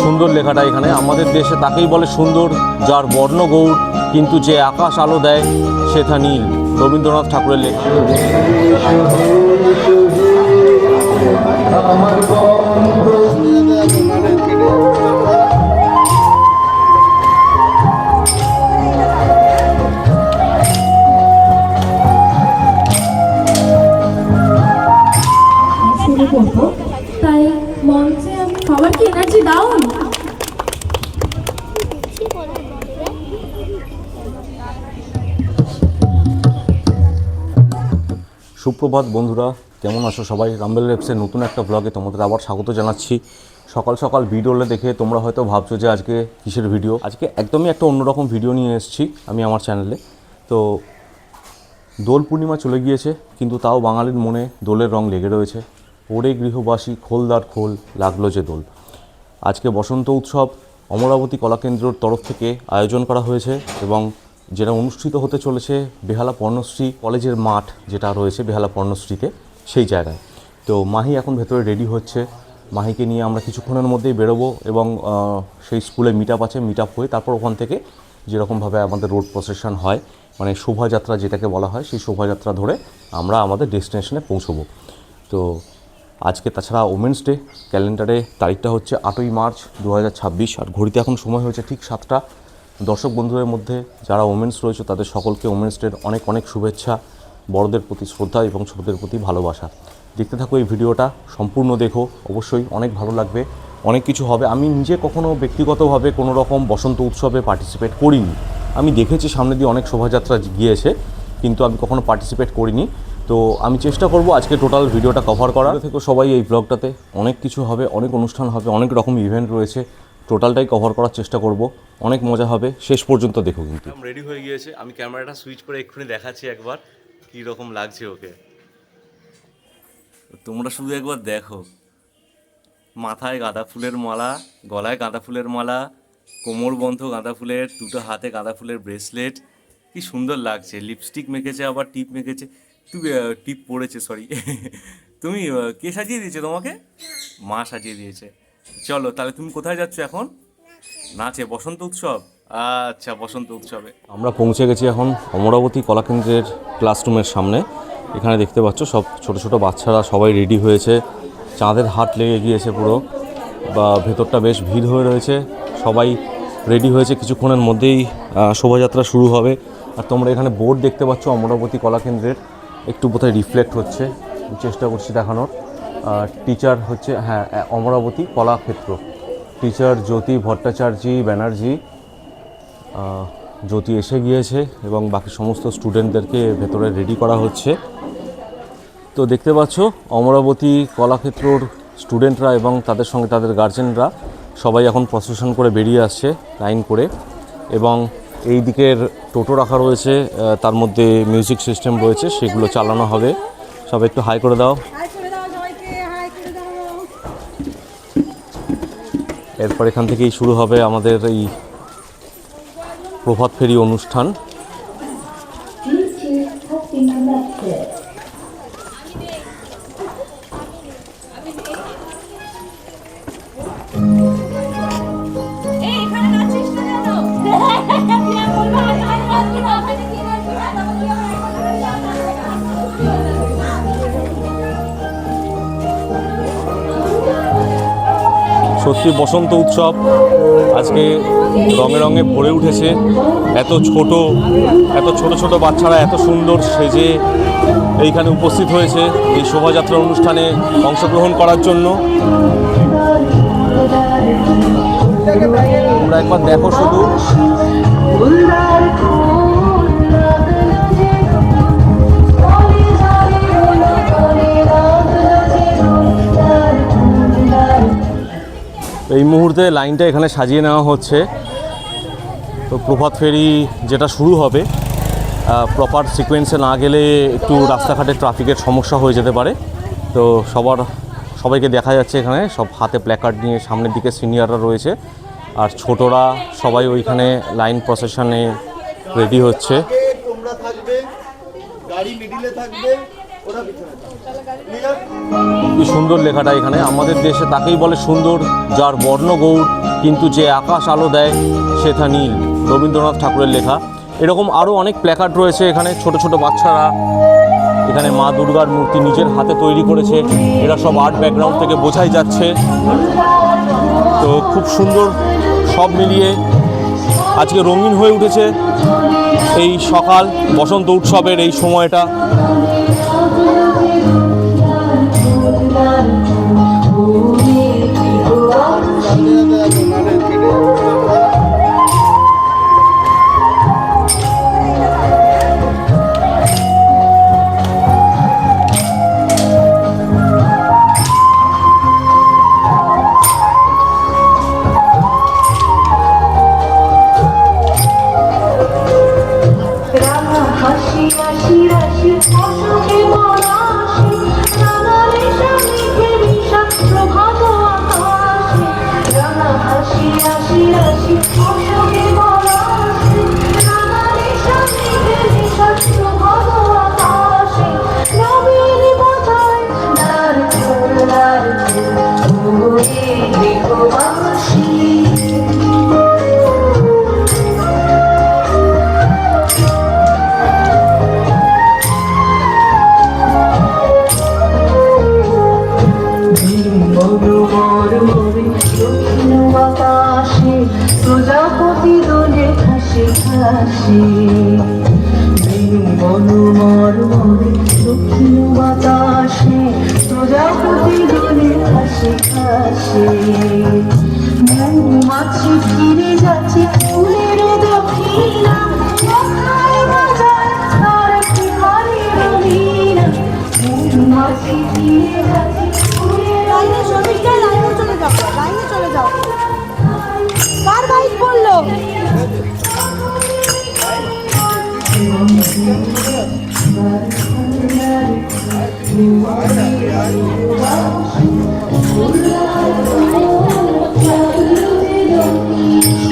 সুন্দর লেখাটা এখানে, আমাদের দেশে তাকেই বলে সুন্দর যার বর্ণ গৌর, কিন্তু যে আকাশ আলো দেয় সেথা নীল। রবীন্দ্রনাথ ঠাকুরের লেখা। তাই মঞ্চে আমি সবার কি এনার্জি দাও। সুপ্রভাত বন্ধুরা, কেমন আছো সবাই? রামবেল রেপসের নতুন একটা ব্লগে তোমাদের আবার স্বাগত জানাচ্ছি। সকাল সকাল ভিডিওটা দেখে তোমরা হয়তো ভাবছো যে আজকে কিসের ভিডিও। আজকে একদমই একটা অন্যরকম ভিডিও নিয়ে এসেছি আমি আমার চ্যানেলে। তো দোল পূর্ণিমা চলে গিয়েছে, কিন্তু তাও বাঙালির মনে দোলের রং লেগে রয়েছে। ওরে গৃহবাসী খোলদার খোল, লাগলো যে দোল। আজকে বসন্ত উৎসব অমরাবতী কলাকেন্দ্রর তরফ থেকে আয়োজন করা হয়েছে এবং যেটা অনুষ্ঠিত হতে চলেছে বেহালা পর্ণশ্রী কলেজের মাঠ যেটা রয়েছে বেহালা পর্ণশ্রীতে, সেই জায়গায়। তো মাহি এখন ভেতরে রেডি হচ্ছে। মাহিকে নিয়ে আমরা কিছুক্ষণের মধ্যেই বেরোবো এবং সেই স্কুলে মিট আপ আছে, মিট আপ হয়ে তারপর ওখান থেকে যেরকমভাবে আমাদের রোড প্রসেশন হয়, মানে শোভাযাত্রা যেটাকে বলা হয়, সেই শোভাযাত্রা ধরে আমরা আমাদের ডেস্টিনেশনে পৌঁছবো। তো আজকে তাছাড়া ওমেন্স ডে, ক্যালেন্ডারে তারিখটা হচ্ছে 8ই মার্চ 2026, আর ঘড়িতে এখন সময় হয়েছে ঠিক 7টা। দর্শক বন্ধুদের মধ্যে যারা ওমেন্স রয়েছে তাদের সকলকে ওমেন্স ডের অনেক অনেক শুভেচ্ছা, বড়দের প্রতি শ্রদ্ধা এবং ছোটদের প্রতি ভালোবাসা। দেখতে থাকো এই ভিডিওটা, সম্পূর্ণ দেখো, অবশ্যই অনেক ভালো লাগবে, অনেক কিছু হবে। আমি নিজে কখনো ব্যক্তিগতভাবে কোনো রকম বসন্ত উৎসবে পার্টিসিপেট করিনি। আমি দেখেছি সামনে দিয়ে অনেক শোভাযাত্রা গিয়েছে, কিন্তু আমি কখনো পার্টিসিপেট করিনি। তো আমি চেষ্টা করব আজকে টোটাল ভিডিওটা কভার করার। থেকে সবাই এই ব্লগটাতে অনেক কিছু হবে, অনেক অনুষ্ঠান হবে, অনেক রকম ইভেন্ট রয়েছে, টোটালটাই কভার করার চেষ্টা করব। অনেক মজা হবে, শেষ পর্যন্ত দেখো। কিন্তু রেডি হয়ে গিয়েছে, আমি ক্যামেরাটা সুইচ করে এক্ষুনি দেখাচ্ছি একবার কী রকম লাগছে ওকে। তোমরা শুধু একবার দেখো, মাথায় গাঁদা ফুলের মালা, গলায় গাঁদা ফুলের মালা, কোমরবন্ধ গাঁদা ফুলের, দুটো হাতে গাঁদা ফুলের ব্রেসলেট, কি সুন্দর লাগছে। লিপস্টিক মেখেছে, আবার টিপ মেখেছে। তুমি টিপ পরেছে, সরি। তুমি কে সাজিয়ে দিয়েছে তোমাকে? মা সাজিয়ে দিয়েছে। চলো তাহলে, তুমি কোথায় যাচ্ছ এখন? নাচে, বসন্ত উৎসব। আচ্ছা, বসন্ত উৎসবে আমরা পৌঁছে গেছি এখন অমরাবতী কলাকেন্দ্রের ক্লাসরুমের সামনে। এখানে দেখতে পাচ্ছ সব ছোট ছোট বাচ্চারা সবাই রেডি হয়েছে, চাঁদের হাট লেগে গিয়েছে পুরো, বা ভেতরটা বেশ ভিড় হয়ে রয়েছে। সবাই রেডি হয়েছে, কিছুক্ষণের মধ্যেই শোভাযাত্রা শুরু হবে। আর তোমরা এখানে বোর্ড দেখতে পাচ্ছ অমরাবতী কলাকেন্দ্রের, একটু বোধহয় রিফ্লেক্ট হচ্ছে, চেষ্টা করছি দেখানোর। টিচার হচ্ছে, হ্যাঁ, অমরাবতী কলাক্ষেত্র। টিচার জ্যোতি ভট্টাচার্য ব্যানার্জি। জ্যোতি এসে গিয়েছে এবং বাকি সমস্ত স্টুডেন্টদেরকে ভেতরে রেডি করা হচ্ছে। তো দেখতে পাচ্ছ অমরাবতী কলাক্ষেত্রর স্টুডেন্টরা এবং তাদের সঙ্গে তাদের গার্জেনরা সবাই এখন প্রসেশন করে বেরিয়ে আসছে লাইন করে। এবং এই দিকের টোটো রাখা রয়েছে, তার মধ্যে মিউজিক সিস্টেম রয়েছে, সেগুলো চালানো হবে। সবাই একটু হাই করে দাও। এরপর এখান থেকেই শুরু হবে আমাদের এই প্রভাত ফেরি অনুষ্ঠান। সত্যি বসন্ত উৎসব আজকে রঙে রঙে ভরে উঠেছে। এত ছোট ছোট বাচ্চারা এত সুন্দর সেজে এইখানে উপস্থিত হয়েছে এই শোভাযাত্রা অনুষ্ঠানে অংশগ্রহণ করার জন্য। তোমরা একবার দেখো শুধু। এই মুহূর্তে লাইনটা এখানে সাজিয়ে নেওয়া হচ্ছে। তো প্রভাত ফেরি যেটা শুরু হবে, প্রপার সিকোয়েন্সে না গেলে একটু রাস্তাঘাটে ট্রাফিকের সমস্যা হয়ে যেতে পারে। তো সবাইকে দেখা যাচ্ছে এখানে সব হাতে প্ল্যাকার্ড নিয়ে, সামনের দিকে সিনিয়ররা রয়েছে আর ছোটরা সবাই ওইখানে লাইন প্রসেশনে রেডি হচ্ছে। কি সুন্দর লেখাটা এখানে, আমাদের দেশে তাকেই বলে সুন্দর যার বর্ণ গৌর, কিন্তু যে আকাশ আলো দেয় সেথা নীল, রবীন্দ্রনাথ ঠাকুরের লেখা। এরকম আরও অনেক প্ল্যাকার্ড রয়েছে এখানে। ছোট ছোট বাচ্চারা এখানে মা দুর্গার মূর্তি নিজের হাতে তৈরি করেছে, এরা সব আর্ট ব্যাকগ্রাউন্ড থেকে বোঝাই যাচ্ছে। তো খুব সুন্দর, সব মিলিয়ে আজকে রঙিন হয়ে উঠেছে এই সকাল, বসন্ত উৎসবের এই সময়টা। প্রজাপতি দোলে হাসি হাসি মনোমর মরে দক্ষিণ বাতাসে, প্রজাপতি দোলে হাসি হাসি মৌমাছি ফিরে যাচ্ছে ফুলের দক্ষিণা, কোথায় বাজায় তার কুমারীর বীণা। মৌমাছি ফিরে যাচ্ছে ফুলের লাইনে চলে যাও। কার বাইক বললো?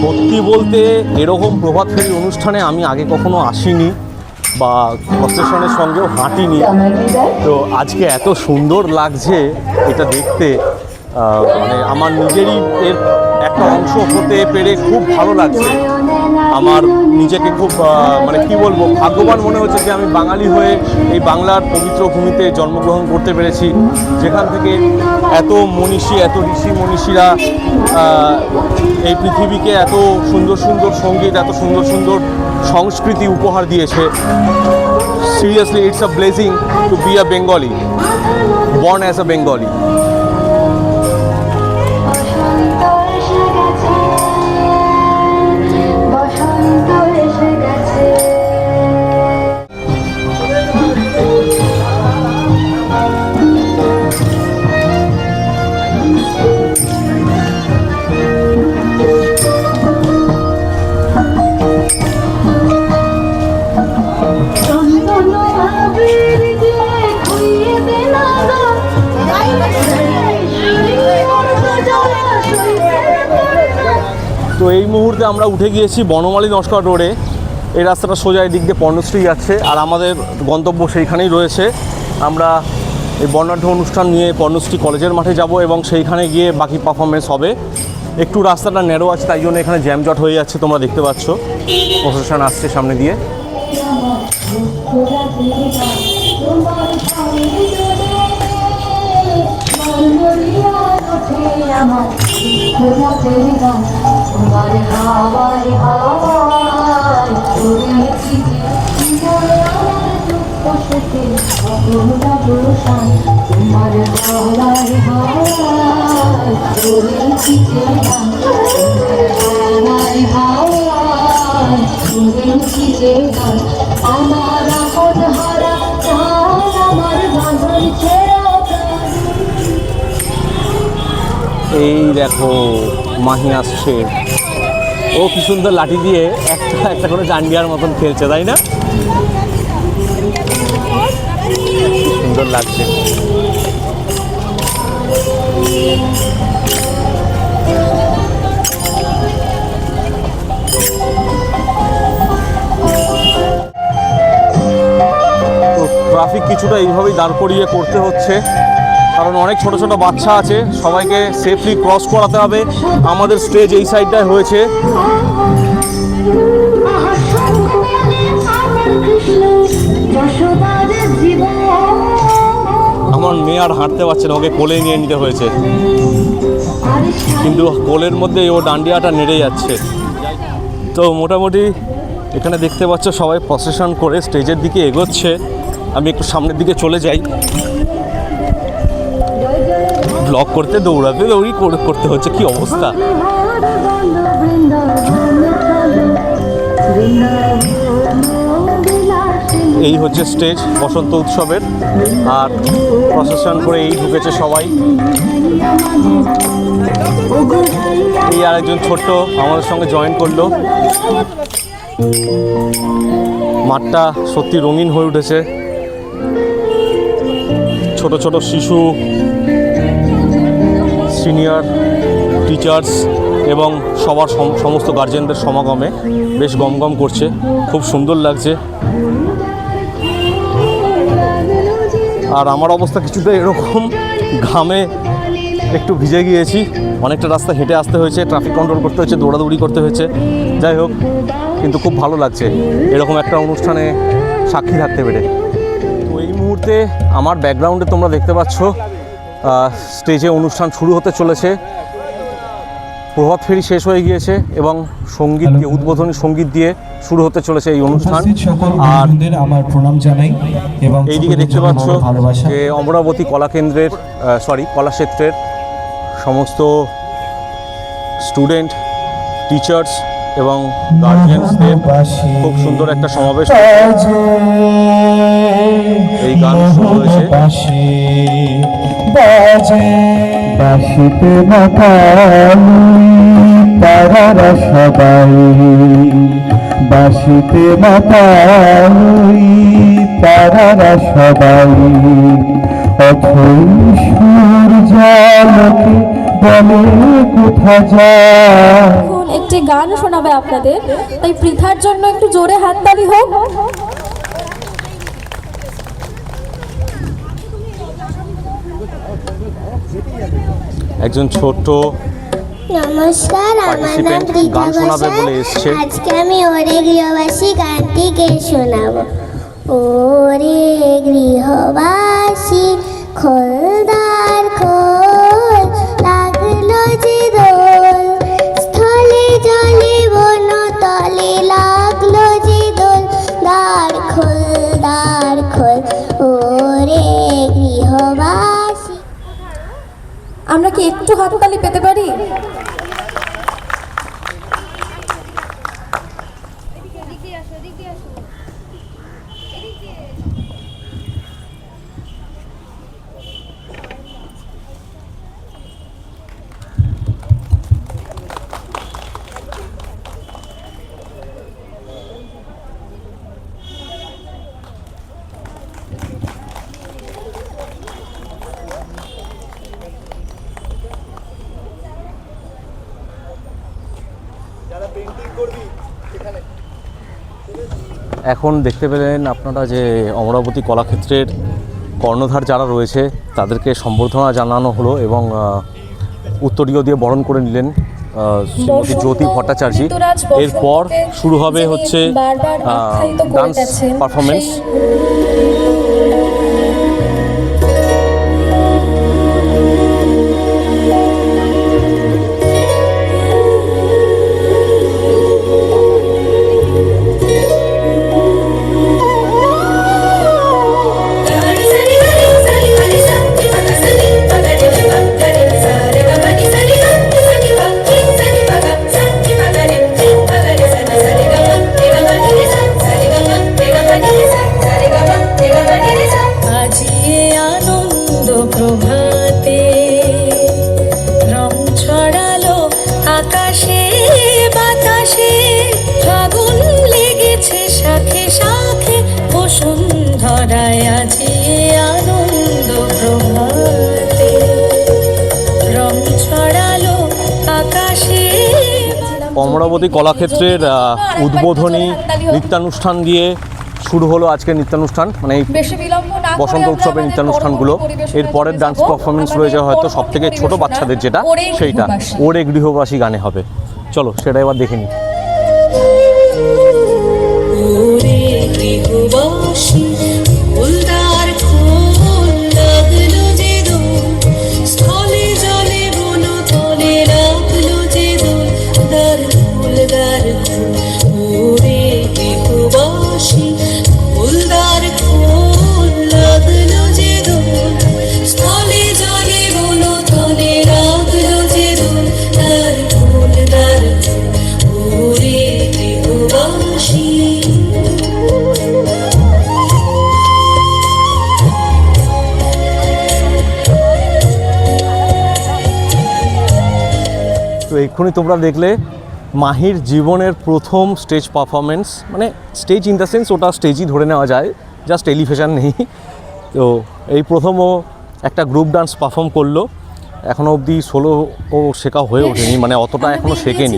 সত্যি বলতে এরকম প্রভাত ফেরি অনুষ্ঠানে আমি আগে কখনো আসিনি বা প্রসেশনের সঙ্গেও হাঁটিনি। তো আজকে এত সুন্দর লাগছে এটা দেখতে, মানে আমার নিজেরই এর একটা অংশ হতে পেরে খুব ভালো লাগছে। আমার নিজেকে খুব মানে কি বলবো, ভাগ্যবান মনে হচ্ছে যে আমি বাঙালি হয়ে এই বাংলার পবিত্র ভূমিতে জন্মগ্রহণ করতে পেরেছি, যেখান থেকে এত মনীষী, এত ঋষি মনীষীরা এই পৃথিবীকে এত সুন্দর সুন্দর সঙ্গীত, এত সুন্দর সুন্দর সংস্কৃতি উপহার দিয়েছে। Seriously it's a blessing two be a Bengali, born as a Bengali. তো এই মুহূর্তে আমরা উঠে গিয়েছি বনমালী নস্কর রোডে। এই রাস্তাটা সোজা এই দিক দিয়ে পর্ণশ্রী যাচ্ছে, আর আমাদের গন্তব্য সেইখানেই রয়েছে। আমরা এই বর্ণাঢ্য অনুষ্ঠান নিয়ে পর্ণশ্রী কলেজের মাঠে যাব এবং সেইখানে গিয়ে বাকি পারফরমেন্স হবে। একটু রাস্তাটা ন্যারো আছে, তাই জন্য এখানে জ্যামজট হয়ে যাচ্ছে, তোমরা দেখতে পাচ্ছ। প্রসেশন আসছে সামনে দিয়ে। আমার আপদ হারা আমার বাঁধন ছেড়া। এই দেখো মাহি আসছে, ও কি সুন্দর লাঠি দিয়ে একটা একটা করে জান্ডিয়ার মতন খেলছে, তাই না? সুন্দর লাগছে। তো ট্রাফিক কিছুটা এইভাবেই দাঁড় করিয়ে করতে হচ্ছে, কারণ অনেক ছোট ছোট বাচ্চা আছে, সবাইকে সেফলি ক্রস করাতে হবে। আমাদের স্টেজ এই সাইডটায় হয়েছে। আমার মেয়ে আর হাঁটতে পারছে না, ওকে কোলে নিয়ে নিতে হয়েছে, কিন্তু কোলের মধ্যে ও ডান্ডিয়াটা নেড়ে যাচ্ছে। তো মোটামুটি এখানে দেখতে পাচ্ছ সবাই প্রসেশন করে স্টেজের দিকে এগোচ্ছে। আমি একটু সামনের দিকে চলে যাই। ব্লগ করতে দৌড়াতে দৌড়ি করতে হচ্ছে, কি অবস্থা। এই হচ্ছে স্টেজ বসন্ত উৎসবের, আর প্রসেশন করে এই ঢুকেছে সবাই। এই আরেকজন ছোট্ট আমাদের সঙ্গে জয়েন করলো। মাঠটা সত্যি রঙিন হয়ে উঠেছে। ছোট ছোট শিশু, সিনিয়র, টিচার্স এবং সবার সমস্ত গার্জেনদের সমাগমে বেশ গমগম করছে, খুব সুন্দর লাগছে। আর আমার অবস্থা কিছুটা এরকম, ঘামে একটু ভিজে গিয়েছি, অনেকটা রাস্তা হেঁটে আসতে হয়েছে, ট্রাফিক কন্ট্রোল করতে হয়েছে, দৌড়াদৌড়ি করতে হয়েছে। যাই হোক, কিন্তু খুব ভালো লাগছে এরকম একটা অনুষ্ঠানে সাক্ষী থাকতে পেরে। তো এই মুহূর্তে আমার ব্যাকগ্রাউন্ডে তোমরা দেখতে পাচ্ছ স্টেজে অনুষ্ঠান শুরু হতে চলেছে। প্রভাত ফেরি শেষ হয়ে গিয়েছে এবং সঙ্গীত দিয়ে, উদ্বোধনী সঙ্গীত দিয়ে শুরু হতে চলেছে এই অনুষ্ঠান। আর আমার প্রণাম জানাই এবং এইদিকে দেখতে পাচ্ছ যে অমরাবতী কলাকেন্দ্রের কলাক্ষেত্রের সমস্ত স্টুডেন্ট, টিচার্স এবং গার্জিয়ানসদের খুব সুন্দর একটা সমাবেশ। এই গান শুরু হয়েছে। বাসিতে তারা সবাই, বাসিতে তারা সবাই, অথই সূর্যালোকে বলে কোথা যায়। এখন একটি গান শোনাবে আপনাদের, তাই পৃথার জন্য একটু জোরে হাততালি হোক। একজন ছোট্ট নমস্কার, আমার নাম পার্টিসিপেন্ট পৃথা গান শোনাবে ঘোষাল। বলে এসছে। আজকে আমি ওরে গৃহবাসী গানটি গেয়ে শোনাবো। ওরে গৃহবাসী খোলদার খোল, লাগলো যে দোল, স্থলে জলে বন তলে লাগলো যে দোল, দ্বার খোল ওরে গৃহবাসী। আমরা কি একটু হাততালি পেতে পারি? এখন দেখতে পেলেন আপনারা যে অমরাবতী কলাক্ষেত্রের কর্ণধার যারা রয়েছে তাদেরকে সম্বর্ধনা জানানো হলো এবং উত্তরীয় দিয়ে বরণ করে নিলেন শ্রীমতী জ্যোতি ভট্টাচার্য। এরপর শুরু হবে হচ্ছে ডান্স পারফরমেন্স। অমরাবতী কলাক্ষেত্রের উদ্বোধনী নৃত্যানুষ্ঠান দিয়ে শুরু হলো আজকের নৃত্যানুষ্ঠান। মানে বেশি বিলম্ব না বসন্ত উৎসবের নৃত্যানুষ্ঠানগুলো। এর পরের ডান্স পারফরমেন্স রয়েছে হয়তো সব থেকে ছোটো বাচ্চাদের যেটা, সেইটা ওরে গৃহবাসী গানে হবে। চলো সেটা এবার দেখে নিই। ওরে গৃহবাসী ফুলদার ফুল লাগলো যে দোল, স্থলে জলে বন তলে লাগলো যে দোল, দার ফুল দার ফুল। ওরে গৃহবাসী ফুলদার ফুল লাগলো যে দোল, স্থলে জলে বন তলে লাগলো যে দোল, দার ফুল দার ফুল। ওরে গৃহবাসী। তো এক্ষুনি তোমরা দেখলে মাহির জীবনের প্রথম স্টেজ পারফরমেন্স, মানে স্টেজ ইন দ্য সেন্স ওটা স্টেজই ধরে নেওয়া যায়, জাস্ট এলিভেশন নেই। তো এই প্রথম ও একটা গ্রুপ ডান্স পারফর্ম করলো। এখনও অবধি সোলো ও শেখা হয়ে ওঠেনি, মানে অতটা এখনও শেখেনি,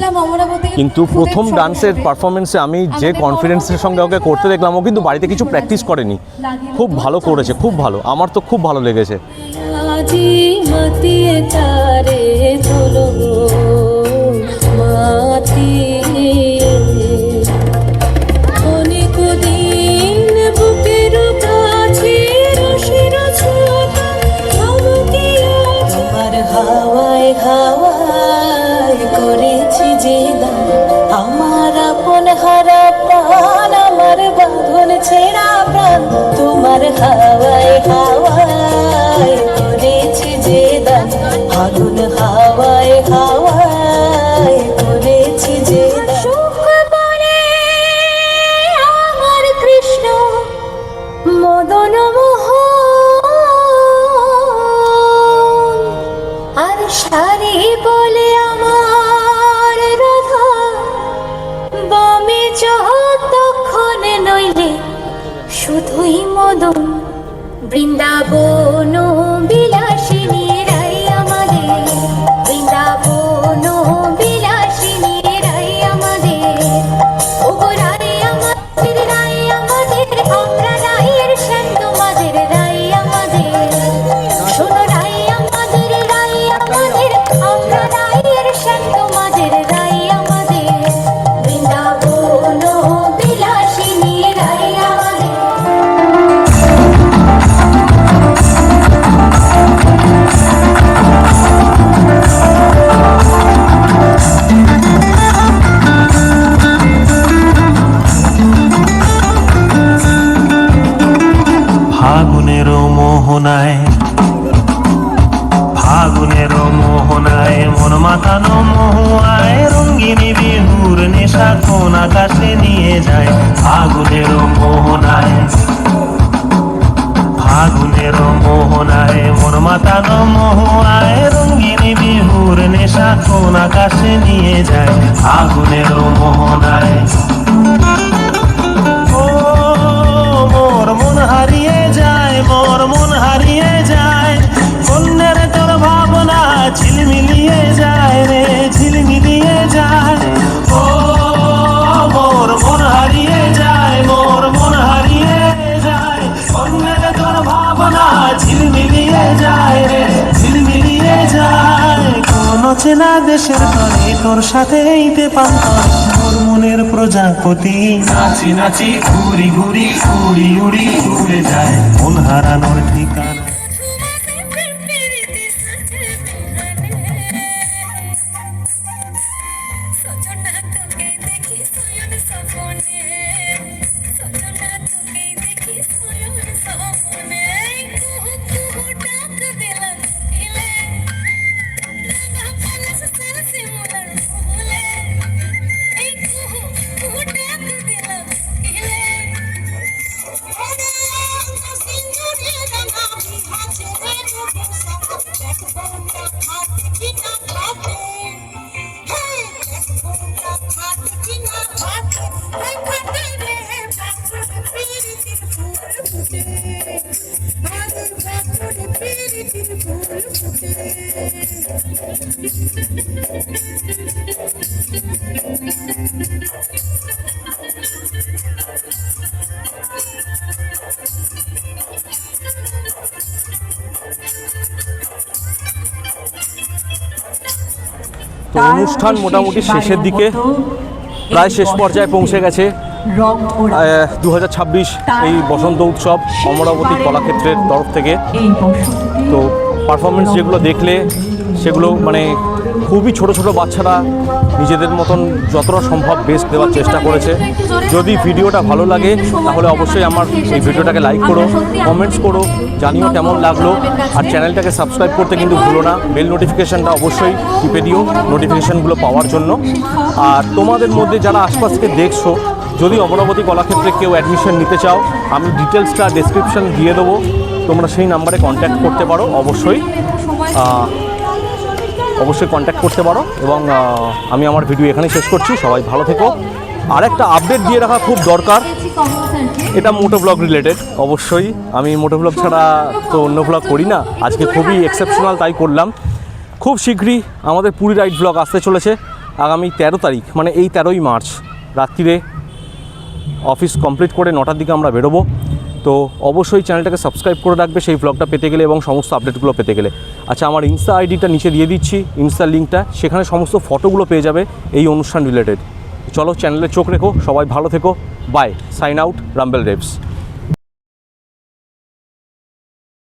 কিন্তু প্রথম ডান্সের পারফরমেন্সে আমি যে কনফিডেন্সের সঙ্গে ওকে করতে দেখলাম, ও কিন্তু বাড়িতে কিছু প্র্যাকটিস করেনি, খুব ভালো করেছে, খুব ভালো, আমার তো খুব ভালো লেগেছে। আজি মাতিয়ে তারে তোলো মাতিয়ে, অনেক দিন বুকের কাছে রসির ছোটা থমকিয়াছে, আমার হাওয়ায় হাওয়ায় করেছি যে দান, আমার আপন হারা প্রাণ, আমার বাঁধন ছেঁড়া প্রাণ, তোমার হাওয়ায় হাওয়ায় করেছি যে দান, ফাগুন হাওয়ায় হাওয়ায় করেছি যে দান। সুখ বলে আমার কৃষ্ণ মদন মোহন, আর শাড়ি বলে আমার রাধা, বামে যতক্ষণে নইলে শুধুই মদন। বৃন্দাবন বিলাসিনী রাই আমাদের, বৃন্দাবন বিলাসিনী রাই আমাদের, ওগো রাই আমাদের, রাই আমাদের, আমরা রাইয়ের শ্যাম তোমাদের রাই আমাদের, শোনো রাই আমাদের, রাই আমাদের, আমরা রাইয়ের শ্যাম তোমাদের রাই আমাদের, বৃন্দাবন বিলাসিনী রাই আমাদের। ফাগুনের মোহনায়, ফাগুনের মোহনায় মন মাতানো মহুয়ায়, রঙ্গিনী বিহুর নেশা কোন আকাশে নিয়ে যায়। ফাগুনের মোহনায়, ফাগুনের মোহনায় মন মাতানো মহুয়ায়, রঙ্গিনী বিহুর নেশা কোন আকাশে নিয়ে যায়। ফাগুনের মোহনায় ও মোর মন হারিয়ে যায়, মোর মন হারিয়ে যায়, কন্যের তোর ভাবনা ঝিলমিলিয়ে যায় রে, ঝিলমিলিয়ে যায়। ও মোর মন হারিয়ে যায়, মোর মন হারিয়ে যায়, কন্যের তোর ভাবনা ঝিলমিলিয়ে যায় রে, ঝিলমিলিয়ে যায়। কোন চেনা দেশের তরে তোর সাথে এইতে পান্তর, মোর মনের প্রজাপতি নাচি নাচি ঘুরি ঘুরি উড়ি উড়ি উড়ে যায়, মন হারানোর ঠিকানা। অনুষ্ঠান মোটামুটি শেষের দিকে, প্রায় শেষ পর্যায়ে পৌঁছে গেছে। 2026 এই বসন্ত উৎসব অমরাবতী কলাক্ষেত্রের তরফ থেকে। তো পারফরমেন্স যেগুলো দেখলে সেগুলো মানে খুবই ছোট ছোট বাচ্চারা নিজেদের মতন যতটা সম্ভব বেস্ট দেওয়ার চেষ্টা করেছে। যদি ভিডিওটা ভালো লাগে তাহলে অবশ্যই আমার এই ভিডিওটাকে লাইক করো, কমেন্টস করো, জানিও কেমন লাগলো। আর চ্যানেলটাকে সাবস্ক্রাইব করতে কিন্তু ভুলো না, বেল নোটিফিকেশানটা অবশ্যই টিপে দিও নোটিফিকেশানগুলো পাওয়ার জন্য। আর তোমাদের মধ্যে যারা আশপাশ থেকে দেখছো, যদি অমরাবতী কলাক্ষেত্রে কেউ অ্যাডমিশন নিতে চাও, আমি ডিটেলসটা ডেসক্রিপশন দিয়ে দেবো, তোমরা সেই নাম্বারে কন্ট্যাক্ট করতে পারো। অবশ্যই কন্ট্যাক্ট করতে পারো। এবং আমি আমার ভিডিও এখানেই শেষ করছি। সবাই ভালো থেকো। আর একটা আপডেট দিয়ে রাখা খুব দরকার, এটা মোটো ব্লগ রিলেটেড। অবশ্যই আমি মোটো ব্লগ ছাড়া তো অন্য ব্লগ করি না, আজকে খুবই এক্সেপশনাল তাই করলাম। খুব শীঘ্রই আমাদের পুরী রাইড ব্লগ আসতে চলেছে আগামী 13 তারিখ, মানে এই 13ই মার্চ রাত্রিরে অফিস কমপ্লিট করে 9টার দিকে আমরা বেরোবো। তো অবশ্যই চ্যানেলটাকে সাবস্ক্রাইব করে রাখবে সেই ব্লগটা পেতে গেলে এবং সমস্ত আপডেটগুলো পেতে গেলে। আচ্ছা, আমার ইনস্টা আইডিটা নিচে দিয়ে দিচ্ছি, ইনস্টার লিঙ্কটা, সেখানে সমস্ত ফটোগুলো পেয়ে যাবে এই অনুষ্ঠান রিলেটেড। চলো চ্যানেলে চোখ রেখো, সবাই ভালো থেকো। Bye, sign out, Rumble রেভস।